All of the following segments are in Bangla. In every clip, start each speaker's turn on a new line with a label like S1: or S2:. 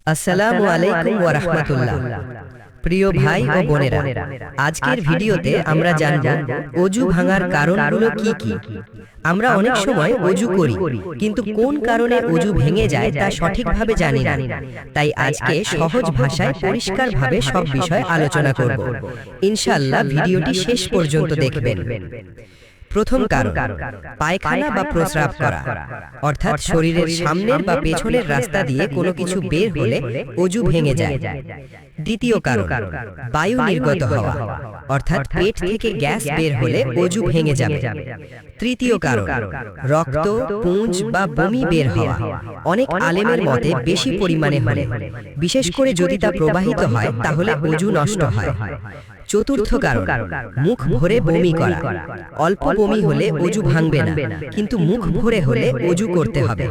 S1: আসসালামু আলাইকুম ওয়া রাহমাতুল্লাহ। প্রিয় ভাই ও বোনেরা, আজকের ভিডিওতে আমরা জানব ওযু ভাঙার কারণগুলো কি কি। আমরা অনেক সময় ওযু করি, কিন্তু কোন কারণে ওযু ভেঙে যায় তা সঠিকভাবে জানি না। তাই আজকে সহজ ভাষায় পরিষ্কারভাবে সব বিষয় আলোচনা করব। ইনশাআল্লাহ ভিডিওটি শেষ পর্যন্ত দেখবেন। প্রথম কারণ, পায়খানা বা প্রস্রাব করা, অর্থাৎ শরীরের সামনের বা পেছনের রাস্তা দিয়ে কোনো কিছু বের হলে ওযু ভেঙে যায়। দ্বিতীয় কারণ, বায়ু নির্গত হওয়া, অর্থাৎ পেট থেকে গ্যাস বের হলে ওযু ভেঙে যাবে। তৃতীয় কারণ, রক্ত, পুঁজ বা বমি বের হওয়া। অনেক আলেমের মতে বেশি পরিমাণে হলে, বিশেষ করে যদি তা প্রবাহিত হয়, তাহলে ওযু নষ্ট হয়। চতুর্থ কারণ, মুখ ভরে বমি করা। অল্প বমি হলে ওযু ভাঙবে না, কিন্তু মুখ ভরে হলে ওযু করতে হবে।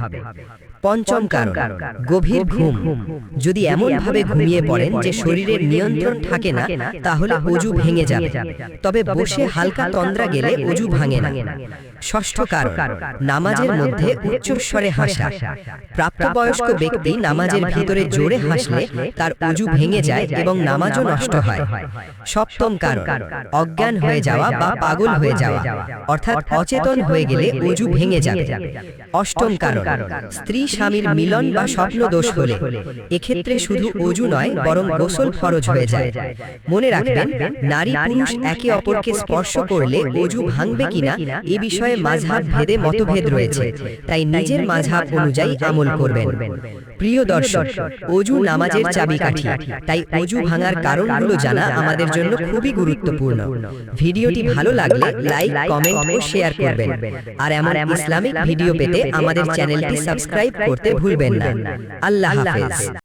S1: পঞ্চম কারণ, গভীর ঘুম। যদি এমন ভাবে ঘুমিয়ে পড়েন যে শরীরের নিয়ন্ত্রণ থাকে না, তাহলে ওযু ভেঙে যাবে। তবে বসে হালকা তন্দ্রা গেলে ওযু ভাঙে না। ষষ্ঠ কারণ, নামাজের মধ্যে উচ্চস্বরে হাসা। প্রাপ্তবয়স্ক ব্যক্তি নামাজের ভিতরে জোরে হাসলে তার ওযু ভেঙে যায় এবং নামাজও নষ্ট হয়। সপ্তম কারণ, অজ্ঞান হয়ে যাওয়া বা পাগল হয়ে যাওয়া, অর্থাৎ অচেতন হয়ে গেলে ওযু ভেঙে যাবে। অষ্টম কারণ, স্ত্রী স্বামীর মিলন বা স্বপ্ন দোষ হলে। এক্ষেত্রে শুধু ওযু নয়, বরং গোসল ফরজ হয়ে যায়। মনে রাখবেন, নারী পুরুষ একে অপরকে স্পর্শ করলে ওযু ভাঙবে কিনা এ বিষয়ে মাযহাব ভেদে মতভেদ রয়েছে, তাই নিজের মাযহাব অনুযায়ী আমল করবেন। প্রিয় দর্শক, ওযু নামাজের চাবিকাঠি, তাই ওযু ভাঙার কারণগুলো জানা আমাদের জন্য খুবই গুরুত্বপূর্ণ। ভিডিওটি ভালো লাগলে লাইক, কমেন্ট ও শেয়ার করবেন। আর এমন ইসলামিক ভিডিও পেতে আমাদের চ্যানেলটি সাবস্ক্রাইব করতে ভুলবেন না। আল্লাহ হাফেজ।